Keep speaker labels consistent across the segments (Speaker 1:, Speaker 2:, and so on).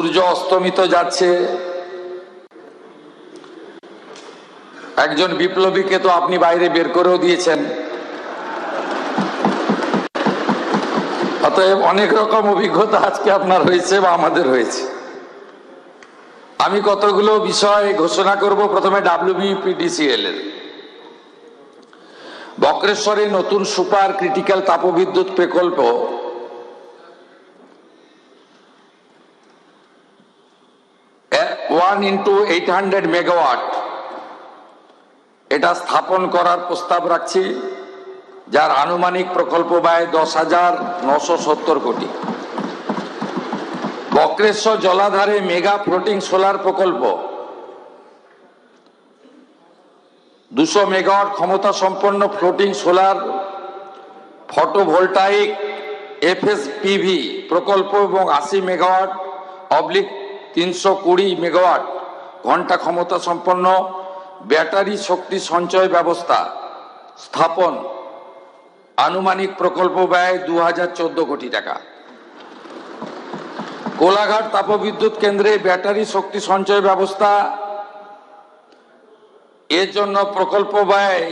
Speaker 1: সূর্য অস্তমিত যাচ্ছে। একজন বিপ্লবীকে তো আপনি বাইরে বের করেও দিয়েছেন। অতএব অনেক রকম অভিজ্ঞতা আজকে আপনার হয়েছে বা আমাদের হয়েছে। আমি কতগুলো বিষয় ঘোষণা করব। প্রথমে WBPDCL এর বক্রেশ্বরে নতুন সুপার ক্রিটিক্যাল তাপবিদ্যুৎ প্রকল্প 1x800 মেগাওয়াট এটা স্থাপন করার প্রস্তাব রাখছি, যার আনুমানিক প্রকল্প ব্যয় 10,970 কোটি। বক্রেশ্বর জলাধারে মেগা ফ্লোটিং সোলার প্রকল্প 200 মেগাওয়াট ক্ষমতা সম্পন্ন ফ্লোটিং সোলার ফটোভোল্টাইক FSPV প্রকল্প এবং 80 মেগাওয়াট অবলিক 320 মেগাওয়াট ঘন্টা ক্ষমতা সম্পন্ন ব্যাটারি শক্তি সঞ্চয় ব্যবস্থা স্থাপন, আনুমানিক প্রকল্প ব্যয় 2014 কোটি টাকা। কোলাঘাট তাপবিদ্যুৎ কেন্দ্রে ব্যাটারি শক্তি সঞ্চয় ব্যবস্থা, এর জন্য প্রকল্প ব্যয়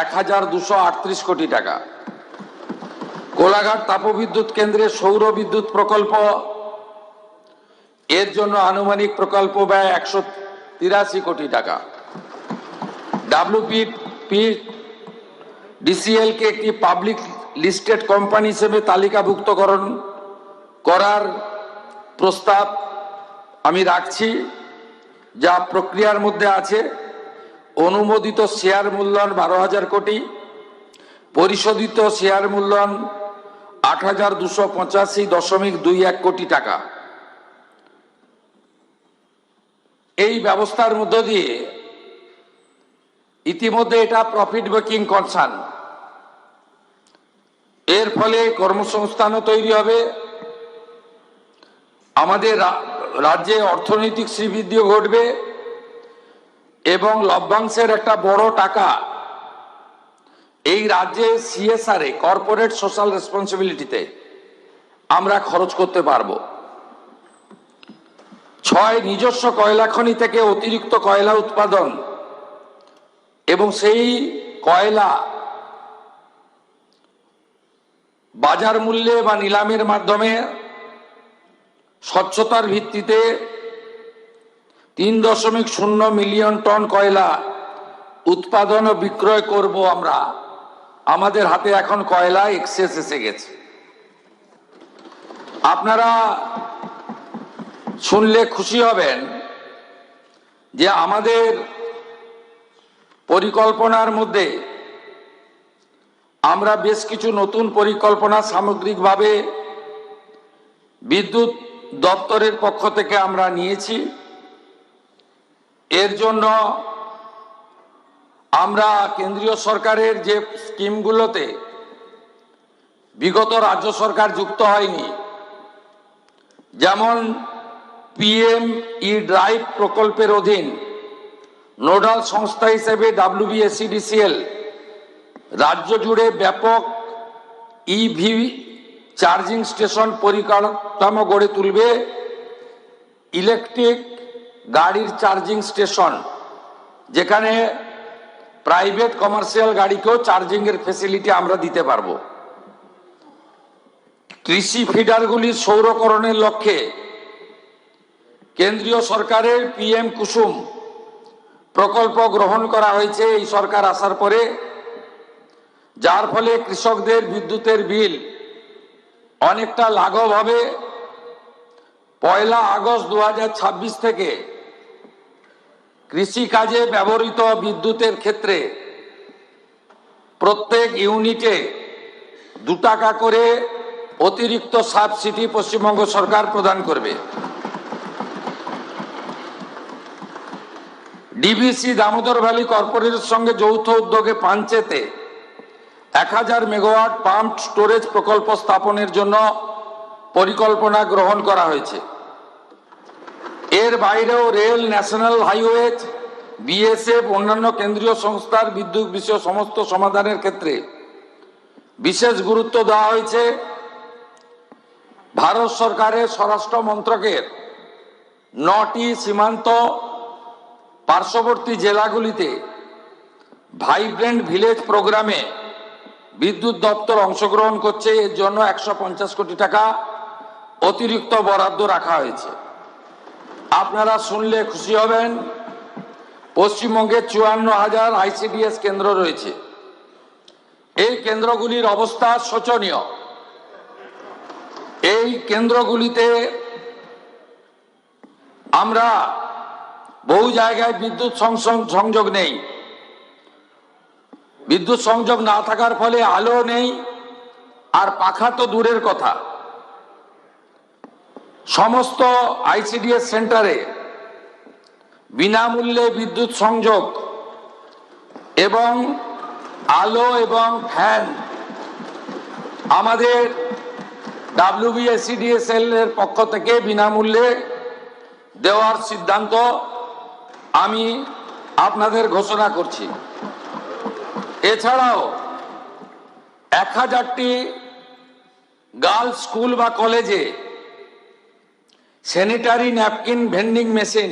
Speaker 1: 1,238 কোটি টাকা। কোলাঘাট তাপবিদ্যুৎ কেন্দ্রে সৌর বিদ্যুৎ প্রকল্প, এর জন্য আনুমানিক প্রকল্প ব্যয় 183 কোটি টাকা। WBPDCL কে একটি পাবলিক লিস্টেড কোম্পানি হিসেবে তালিকাভুক্তকরণ করার প্রস্তাব আমি রাখছি, যা প্রক্রিয়ার মধ্যে আছে। অনুমোদিত শেয়ার মূল্যায়ন 12,000 কোটি, পরিশোধিত শেয়ার মূল্যায়ন 8,285.21 কোটি টাকা। এই ব্যবস্থার মধ্য দিয়ে ইতিমধ্যে এটা প্রফিট মেকিং কনসার্ন, এর ফলে কর্মসংস্থানও তৈরি হবে, আমাদের রাজ্যে অর্থনৈতিক শ্রীবৃদ্ধিও ঘটবে এবং লভ্যাংশের একটা বড় টাকা এই রাজ্যে CSR এ কর্পোরেট সোশ্যাল রেসপন্সিবিলিটিতে আমরা খরচ করতে পারবো। 6 নিজস্ব কয়লা খনি থেকে অতিরিক্ত কয়লা উৎপাদন এবং সেই কয়লা বাজার মূল্যে বা নিলামের মাধ্যমে স্বচ্ছতার ভিত্তিতে 3.0 মিলিয়ন টন কয়লা উৎপাদন ও বিক্রয় করব আমরা। আমাদের হাতে এখন কয়লা এক্সেস এসে গেছে। আপনারা শুনলে খুশি হবেন যে আমাদের পরিকল্পনার মধ্যে আমরা বেশ কিছু নতুন পরিকল্পনা সামগ্রিকভাবে বিদ্যুৎ দপ্তরের পক্ষ থেকে আমরা নিয়েছি। এর জন্য আমরা কেন্দ্রীয় সরকারের যে স্কিমগুলোতে বিগত রাজ্য সরকার যুক্ত হয়নি, যেমন PM-E-Drive প্রকল্পের অধীন নোডাল সংস্থা হিসেবে WBSEDCL রাজ্য জুড়ে ব্যাপক EV চার্জিং স্টেশন পরিকাঠামো গড়ে তুলবে। ইলেকট্রিক গাড়ির চার্জিং স্টেশন, যেখানে প্রাইভেট কমার্শিয়াল গাড়িকেও চার্জিং এর ফেসিলিটি আমরা দিতে পারবো। কৃষি ফিডারগুলির সৌরকরণের লক্ষ্যে কেন্দ্রীয় সরকারের PM কুসুম প্রকল্প গ্রহণ করা হয়েছে এই সরকার আসার পরে, যার ফলে কৃষকদের বিদ্যুতের বিল অনেকটা লাঘব হবে। 1 আগস্ট 2026 থেকে কৃষি কাজে ব্যবহৃত বিদ্যুতের ক্ষেত্রে প্রত্যেক ইউনিটে 2 টাকা করে অতিরিক্ত সাবসিডি পশ্চিমবঙ্গ সরকার প্রদান করবে। DVC দামোদর ভ্যালি কর্পোরেশনের সঙ্গে যৌথ উদ্যোগে পাঞ্চেতে 1000 মেগাওয়াট পাম্প স্টোরেজ প্রকল্প স্থাপনের জন্য পরিকল্পনা গ্রহণ করা হয়েছে। এর বাইরেও রেল, ন্যাশনাল হাইওয়েজ, BSF অন্যান্য কেন্দ্রীয় সংস্থার বিদ্যুৎ বিষয় সমস্ত সমাধানের ক্ষেত্রে বিশেষ গুরুত্ব দেওয়া হয়েছে। ভারত সরকারের স্বরাষ্ট্র মন্ত্রকের 9টি সীমান্ত পার্শ্ববর্তী জেলাগুলিতে ভাইব্রেন্ট ভিলেজ প্রোগ্রামে বিদ্যুৎ দপ্তর অংশগ্রহণ করছে। এর জন্য 150 কোটি টাকা অতিরিক্ত বরাদ্দ রাখা হয়েছে। আপনারা শুনলে খুশি হবেন, পশ্চিমবঙ্গে 54,000 আইসিডিএস কেন্দ্র রয়েছে। এই কেন্দ্রগুলির অবস্থা শোচনীয়। এই কেন্দ্রগুলিতে আমরা বহু জায়গায় বিদ্যুৎ সংযোগ নেই। বিদ্যুৎ সংযোগ না থাকার ফলে আলো নেই, আর পাখা তো দূরের কথা। সমস্ত আইসিডিএস সেন্টারে বিনামূল্যে বিদ্যুৎ সংযোগ এবং আলো এবং ফ্যান আমাদের WBSEDSL এর পক্ষ থেকে বিনামূল্যে দেওয়ার সিদ্ধান্ত আমি আপনাদের ঘোষণা করছি। এছাড়াও 1000টি গার্লস স্কুল বা কলেজে স্যানিটারি ন্যাপকিন ভেন্ডিং মেশিন,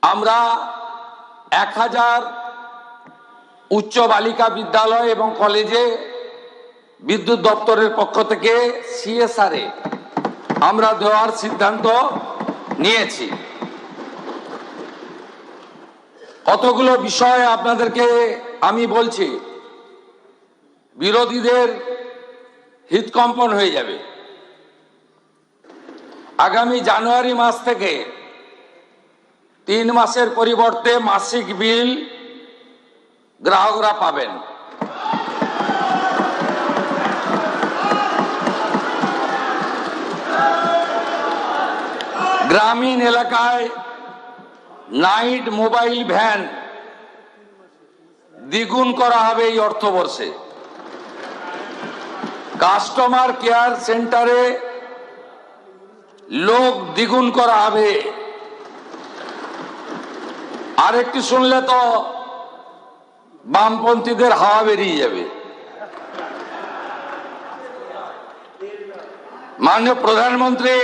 Speaker 1: আমরা 1000 উচ্চ বালিকা বিদ্যালয় এবং কলেজে বিদ্যুৎ দপ্তরের পক্ষ থেকে CSR আমরা দেওয়ার সিদ্ধান্ত নিয়েছি। কতগুলো বিষয় আপনাদেরকে আমি বলছি, বিরোধীদের হৃদকম্পন হয়ে যাবে। আগামী জানুয়ারি মাস থেকে 3 মাসের পরিবর্তে মাসিক বিল গ্রাহকরা পাবেন। গ্রামীণ এলাকায় নাইট মোবাইল ভ্যান দ্বিগুণ করা হবে এই অর্থবর্ষে। কাস্টমার কেয়ার সেন্টারে লোক দ্বিগুণ করা হবে। আরেকটি শুনলে তো বামপন্থীদের হাওয়া বেরিয়ে যাবে। মাননীয় প্রধানমন্ত্রী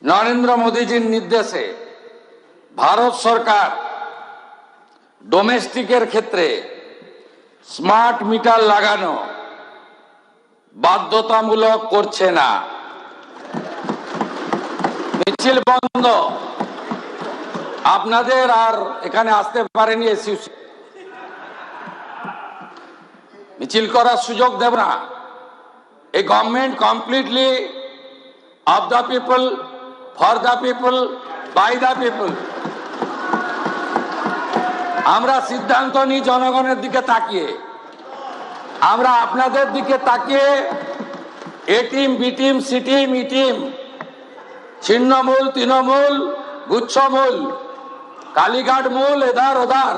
Speaker 1: নরেন্দ্র মোদীজির নির্দেশে ভারত সরকার ডোমেস্টিকের ক্ষেত্রে স্মার্ট মিটার লাগানো বাধ্যতামূলক করছে না। মিছিল বন্ধ। আপনাদের আর এখানে আসতে পারেনি, মিছিল করার সুযোগ দেব না। এই government completely of the people, for the people, by the people. আমরা সিদ্ধান্ত নিই জনগণের দিকে তাকিয়ে। আমরা আপনাদের দিকে তাকিয়ে A team, B team, C team, E team, ছিন্নমূল, তৃণমূল, গুচ্ছমূল, কালীঘাট মূল, এধার ওধার,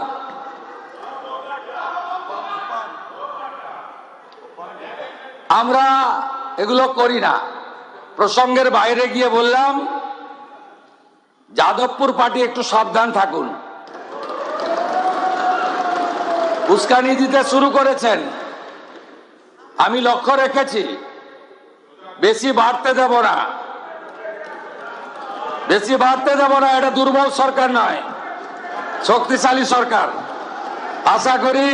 Speaker 1: আমরা এগুলো করি না। প্রসঙ্গের বাইরে গিয়ে বললাম, যাদবপুর পার্টি একটু সাবধান থাকুন। উস্কানি দিতে শুরু করেছেন, আমি লক্ষ্য রেখেছি। বেশি বাড়তে দেব না, বেশি বাড়তে দেব না। এটা দুর্বল সরকার নয়, শক্তিশালী সরকার। আশা করি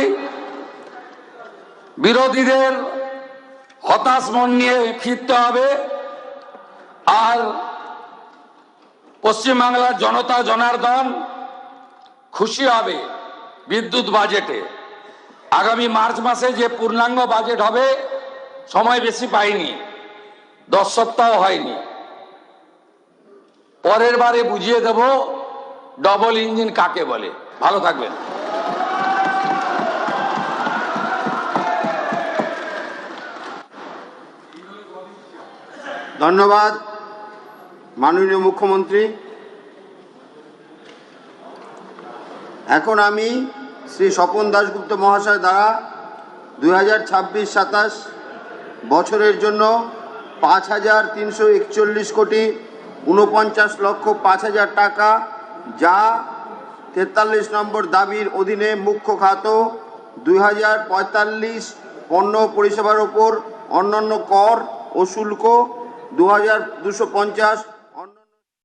Speaker 1: বিরোধীদের হতাশ মন নিয়ে ফিরতে হবে, আর পশ্চিমবাংলার জনতা জনার্দন খুশি হবে বিদ্যুৎ বাজেটে। আগামী মার্চ মাসে যে পূর্ণাঙ্গ বাজেট হবে, সময় বেশি পাইনি, 10 সপ্তাহ হয়নি। পরের বারে বুঝিয়ে দেব ডবল ইঞ্জিন কাকে বলে। ভালো থাকবেন।
Speaker 2: ধন্যবাদ মাননীয় মুখ্যমন্ত্রী। এখন আমি শ্রী স্বপন দাশগুপ্ত মহাশয় দ্বারা 2026-27 বছরের জন্য 5,341 কোটি 49,05,000 টাকা, যা 43 নম্বর দাবির অধীনে মুখ্য খাত 2045 পণ্য পরিষেবার ওপর অন্যান্য কর ও শুল্ক 2250